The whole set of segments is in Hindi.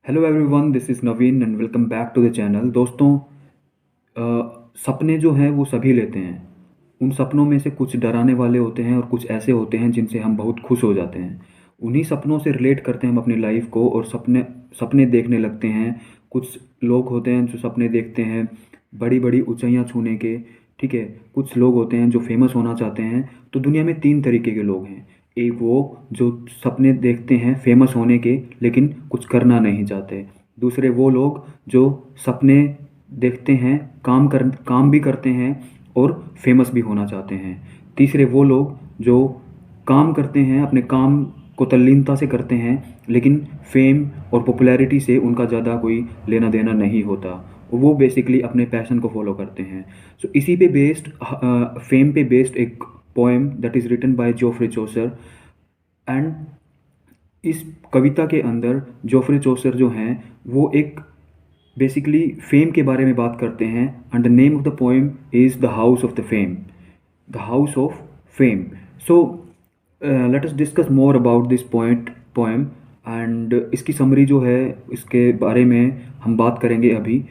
Hello everyone, this is Naveen and welcome back to the channel. दोस्तों, सपने जो हैं वो सभी लेते हैं। उन सपनों में से कुछ डराने वाले होते हैं और कुछ ऐसे होते हैं जिनसे हम बहुत खुश हो जाते हैं। उन्हीं सपनों से रिलेट करते हैं हम अपनी लाइफ को और सपने सपने देखने लगते हैं। कुछ लोग होते हैं जो सपने देखते हैं बड़ी बड़ी ऊंचाइयां छूने के। ठीक है। कुछ लोग होते हैं जो फेमस होना चाहते हैं। तो दुनिया में तीन तरीके के लोग हैं। एक वो जो सपने देखते हैं फेमस होने के लेकिन कुछ करना नहीं चाहते। दूसरे वो लोग जो सपने देखते हैं, काम भी करते हैं और फेमस भी होना चाहते हैं। तीसरे वो लोग जो काम करते हैं, अपने काम को तल्लीनता से करते हैं लेकिन फेम और पॉपुलैरिटी से उनका ज़्यादा कोई लेना देना नहीं होता। वो बेसिकली अपने पैशन को फॉलो करते हैं। सो इसी पे बेस्ड, फेम पे बेस्ड एक poem that is written by Geoffrey Chaucer. And इस कविता के अंदर जोफ्रे चौसर जो हैं वो एक बेसिकली फेम के बारे में बात करते हैं। And the name of the poem is the house of the fame, the house of fame. So let us discuss more about this poem. And इसकी समरी जो है, इसके बारे में हम बात करेंगे अभी।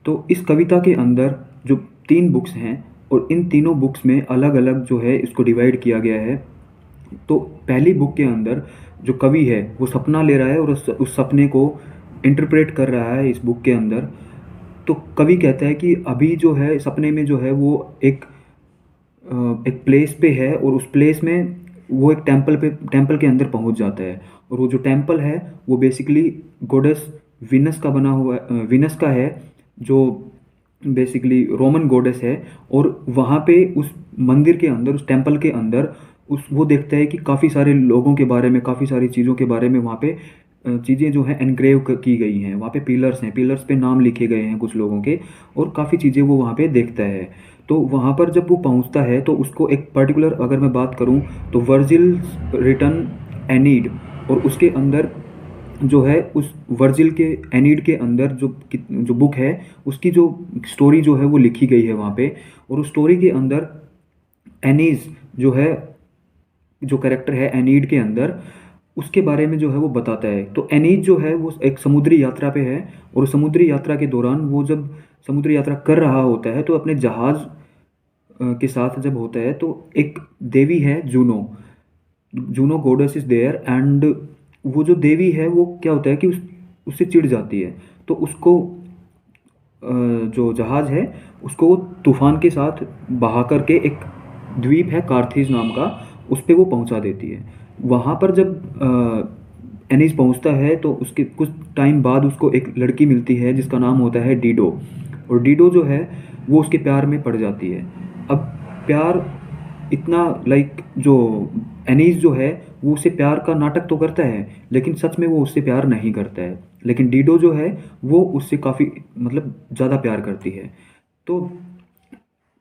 तो इस कविता के अंदर जो तीन बुक्स हैं और इन तीनों बुक्स में अलग अलग जो है इसको डिवाइड किया गया है। तो पहली बुक के अंदर जो कवि है वो सपना ले रहा है और उस सपने को इंटरप्रेट कर रहा है इस बुक के अंदर। तो कवि कहता है कि अभी जो है सपने में जो है वो एक प्लेस पे है और उस प्लेस में वो एक टेम्पल के अंदर पहुंच जाता है। और वो जो टेम्पल है वो बेसिकली गॉडेस विनस का बना हुआ विनस का है, जो बेसिकली रोमन गॉडेस है। और वहाँ पे उस मंदिर के अंदर, उस टेम्पल के अंदर, उस वो देखता है कि काफ़ी सारे लोगों के बारे में, काफ़ी सारी चीज़ों के बारे में वहाँ पे चीज़ें जो हैं एनग्रेव की गई हैं। वहाँ पे पिलर्स हैं, पिलर्स पे नाम लिखे गए हैं कुछ लोगों के। और काफ़ी चीज़ें वो वहाँ पे देखता है। तो वहाँ पर जब वो पहुँचता है तो उसको एक पर्टिकुलर, अगर मैं बात करूँ तो वर्जिल रिटन एनीड, और उसके अंदर जो है उस वर्जिल के एनीड के अंदर जो बुक है उसकी जो स्टोरी जो है वो लिखी गई है वहाँ पे। और उस स्टोरी के अंदर एनीज जो है, जो कैरेक्टर है एनीड के अंदर, उसके बारे में जो है वो बताता है। तो एनीड जो है वो एक समुद्री यात्रा पे है। और समुद्री यात्रा के दौरान वो जब समुद्री यात्रा कर रहा होता है तो अपने जहाज़ के साथ जब होता है तो एक देवी है Juno, Juno goddess is there. And वो जो देवी है वो क्या होता है कि उससे चिढ़ जाती है। तो उसको जो जहाज़ है उसको वो तूफान के साथ बहा करके एक द्वीप है कार्थीज नाम का, उस पे वो पहुंचा देती है। वहाँ पर जब एनिस पहुंचता है तो उसके कुछ टाइम बाद उसको एक लड़की मिलती है जिसका नाम होता है डीडो। और डीडो जो है वो उसके प्यार में पड़ जाती है। अब प्यार इतना जो एनीस जो है वो उससे प्यार का नाटक तो करता है लेकिन सच में वो उससे प्यार नहीं करता है। लेकिन डीडो जो है वो उससे काफ़ी मतलब ज़्यादा प्यार करती है। तो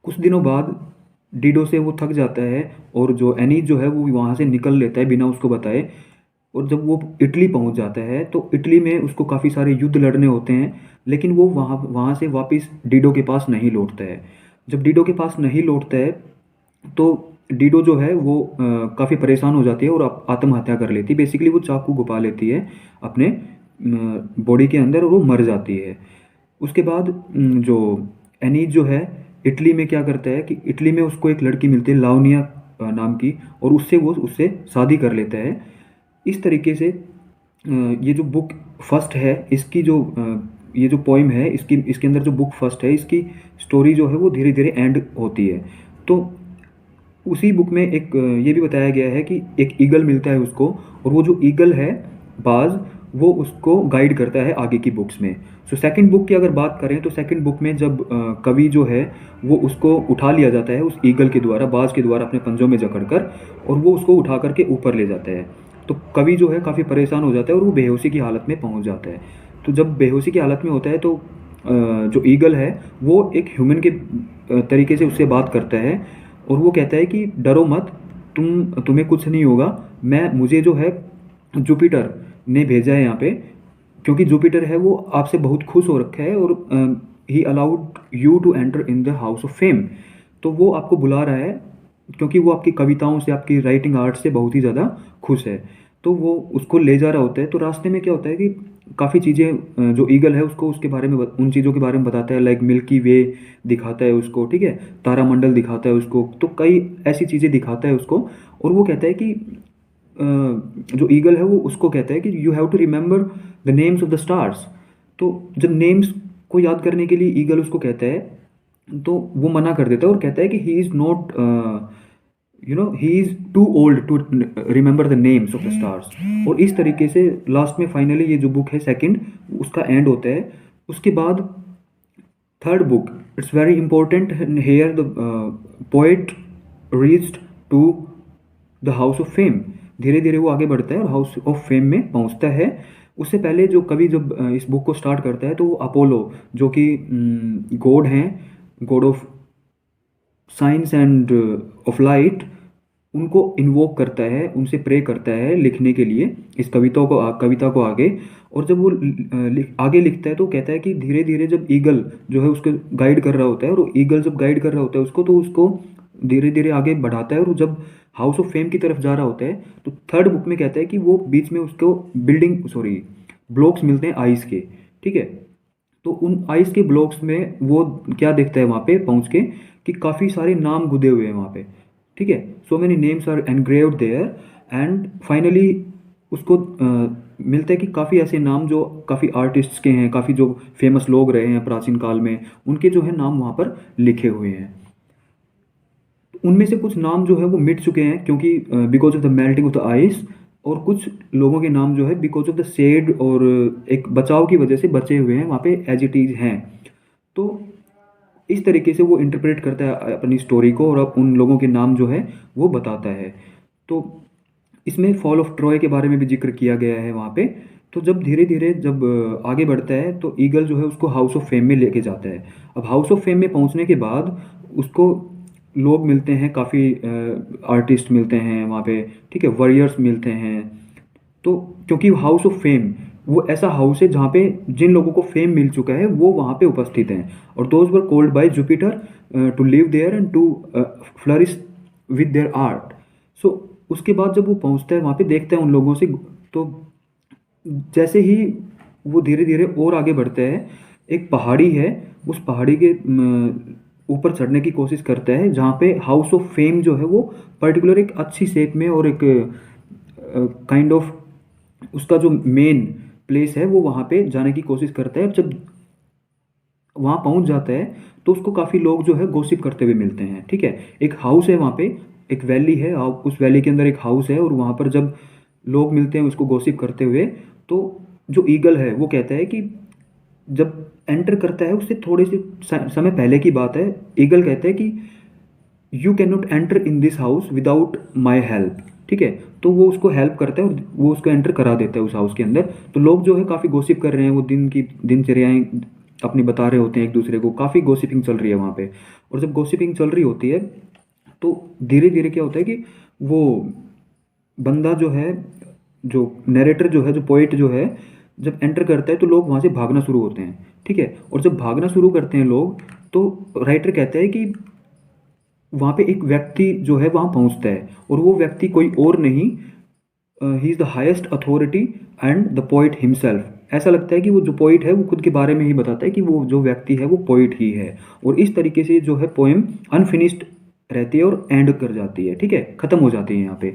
कुछ दिनों बाद डीडो से वो थक जाता है और जो एनीस जो है वो वहाँ से निकल लेता है बिना उसको बताए। और जब वो इटली पहुँच जाता है तो इटली में उसको काफ़ी सारे युद्ध लड़ने होते हैं लेकिन वो वहाँ वहाँ से वापस डीडो के पास नहीं लौटता है। जब डीडो के पास नहीं लौटता है तो डीडो जो है वो काफ़ी परेशान हो जाती है और आत्महत्या कर लेती है। बेसिकली वो चाकू घुपा लेती है अपने बॉडी के अंदर और वो मर जाती है। उसके बाद जो एनीज जो है इटली में क्या करता है कि इटली में उसको एक लड़की मिलती है लावनिया नाम की, और उससे शादी कर लेता है। इस तरीके से ये जो बुक फर्स्ट है इसकी जो ये जो पोइम है इसके अंदर जो बुक फर्स्ट है इसकी स्टोरी जो है वो धीरे धीरे एंड होती है। तो उसी बुक में एक ये भी बताया गया है कि एक ईगल मिलता है उसको, और वो जो ईगल है बाज, वो उसको गाइड करता है आगे की बुक्स में। सो सेकंड बुक की अगर बात करें तो सेकंड बुक में जब कवि जो है वो उसको उठा लिया जाता है उस ईगल के द्वारा, बाज के द्वारा अपने पंजों में जकड़कर, और वो उसको उठा करके ऊपर ले जाता है। तो कवि जो है काफ़ी परेशान हो जाता है और वो बेहोशी की हालत में पहुंच जाता है। तो जब बेहोशी की हालत में होता है तो जो ईगल है वो एक ह्यूमन के तरीके से उससे बात करता है और वो कहता है कि डरो मत, तुम्हें कुछ नहीं होगा। मुझे जो है जुपिटर ने भेजा है यहाँ पे, क्योंकि जुपिटर है वो आपसे बहुत खुश हो रखा है और he allowed you to enter in the house of fame. तो वो आपको बुला रहा है क्योंकि वो आपकी कविताओं से, आपकी राइटिंग आर्ट से बहुत ही ज़्यादा खुश है। तो वो उसको ले जा रहा होता है। तो रास्ते में क्या होता है कि काफ़ी चीज़ें जो ईगल है उसको उसके बारे में उन चीज़ों के बारे में बताता है, लाइक मिल्की वे दिखाता है उसको, ठीक है, तारामंडल दिखाता है उसको, तो कई ऐसी चीज़ें दिखाता है उसको। और वो कहता है कि जो ईगल है वो उसको कहता है कि you have to remember the names of the stars. तो जब नेम्स को याद करने के लिए ईगल उसको कहता है तो वो मना कर देता है और कहता है कि he is not he is too old to remember the names of the stars. और इस तरीके से लास्ट में फाइनली ये जो बुक है सेकंड, उसका एंड होता है। उसके बाद third book, it's very important here, the poet reached to the house of fame. धीरे धीरे वो आगे बढ़ता है और हाउस ऑफ फेम में पहुंचता है। उससे पहले जो कवि जब इस बुक को स्टार्ट करता है तो वो अपोलो, जो कि गॉड हैं, God of science end of light, उनको इन्वोक करता है, उनसे प्रे करता है लिखने के लिए इस कविता को आगे। और जब वो आगे लिखता है तो कहता है कि धीरे धीरे जब ईगल जो है उसको गाइड कर रहा होता है, और ईगल जब गाइड कर रहा होता है उसको, तो उसको धीरे धीरे आगे बढ़ाता है। और जब हाउस ऑफ फेम की तरफ जा रहा होता है तो थर्ड बुक में कहता है कि वो बीच में उसको ब्लॉक्स मिलते हैं आइस के, ठीक है। तो उन आइस के ब्लॉक्स में वो क्या देखता है वहाँ पे पहुँच के कि काफ़ी सारे नाम गुदे हुए हैं वहाँ पे, ठीक है। So many names are engraved there. And finally उसको मिलता है कि काफ़ी ऐसे नाम जो काफ़ी आर्टिस्ट्स के हैं, काफ़ी जो फेमस लोग रहे हैं प्राचीन काल में, उनके जो है नाम वहाँ पर लिखे हुए हैं। उनमें से कुछ नाम जो है वो मिट चुके हैं क्योंकि because of the melting of the ice, और कुछ लोगों के नाम जो है बिकॉज ऑफ द शेड और एक बचाव की वजह से बचे हुए हैं वहाँ पे एज इट इज़ हैं। तो इस तरीके से वो इंटरप्रेट करता है अपनी स्टोरी को, और अब उन लोगों के नाम जो है वो बताता है। तो इसमें फॉल ऑफ ट्रॉय के बारे में भी जिक्र किया गया है वहाँ पे। तो जब धीरे धीरे जब आगे बढ़ता है तो ईगल जो है उसको हाउस ऑफ फेम में लेके जाता है। अब हाउस ऑफ फेम में पहुँचने के बाद उसको लोग मिलते हैं, काफ़ी आर्टिस्ट मिलते हैं वहाँ पे, ठीक है, वॉरियर्स मिलते हैं। तो क्योंकि हाउस ऑफ फेम वो ऐसा हाउस है जहाँ पे जिन लोगों को फेम मिल चुका है वो वहाँ पे उपस्थित हैं, और those were called by Jupiter to live there and to flourish with their art. So उसके बाद जब वो पहुँचता है वहाँ पे, देखता है उन लोगों से, तो जैसे ही वो धीरे धीरे और आगे बढ़ता है, एक पहाड़ी है, उस पहाड़ी के ऊपर चढ़ने की कोशिश करता है जहाँ पे हाउस ऑफ फेम जो है वो पर्टिकुलर एक अच्छी शेप में और एक काइंड ऑफ उसका जो मेन प्लेस है वो वहाँ पे जाने की कोशिश करता है। जब वहाँ पहुँच जाता है तो उसको काफ़ी लोग जो है गॉसिप करते हुए मिलते हैं, ठीक है। एक हाउस है वहाँ पे, एक वैली है, उस वैली के अंदर एक हाउस है, और वहाँ पर जब लोग मिलते हैं उसको गॉसिप करते हुए, तो जो ईगल है वो कहता है कि जब एंटर करता है उससे थोड़े से समय पहले की बात है, ईगल कहता है कि you can not enter in this house without my help, ठीक है। तो वो उसको हेल्प करता है और वो उसको एंटर करा देता है उस हाउस के अंदर। तो लोग जो है काफ़ी गॉसिप कर रहे हैं, वो दिन की दिनचर्याएं अपनी बता रहे होते हैं एक दूसरे को, काफ़ी गॉसिपिंग चल रही है वहाँ पे। और जब गॉसिपिंग चल रही होती है तो धीरे धीरे क्या होता है कि वो बंदा जो है, जो नरेटर जो है, जो पोइट जो है, जब एंटर करता है तो लोग वहाँ से भागना शुरू होते हैं, ठीक है। और जब भागना शुरू करते हैं लोग, तो राइटर कहता है कि वहाँ पे एक व्यक्ति जो है वहाँ पहुँचता है, और वो व्यक्ति कोई और नहीं, he is the highest authority and the poet himself. ऐसा लगता है कि वो जो पोइट है वो खुद के बारे में ही बताता है कि वो जो व्यक्ति है वो पोइट ही है। और इस तरीके से जो है पोएम अनफिनिश्ड रहती है और एंड कर जाती है, ठीक है, ख़त्म हो जाती है यहाँ पे।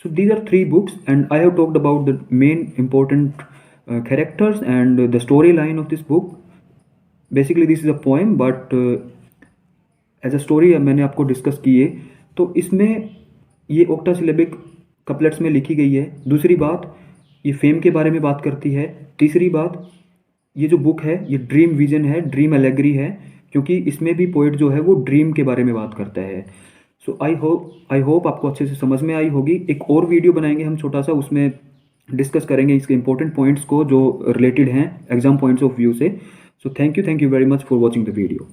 So these are 3 books and I have talked about the main important characters and the story line of this book. Basically this is a poem but as a story मैंने आपको डिस्कस की है। तो इसमें ये ऑक्टासिलेबिक कपलेट्स में लिखी गई है। दूसरी बात, ये फेम के बारे में बात करती है। तीसरी बात, ये जो बुक है ये ड्रीम विजन है, ड्रीम एलेगरी है, क्योंकि इसमें भी पोइट जो है वो ड्रीम के बारे में बात करता है। सो आई होप आपको अच्छे से समझ में आई होगी। एक और वीडियो बनाएंगे हम छोटा सा, उसमें डिस्कस करेंगे इसके इंपॉर्टेंट पॉइंट्स को जो रिलेटेड हैं एग्जाम पॉइंट्स ऑफ व्यू से। So thank you very much for watching the video.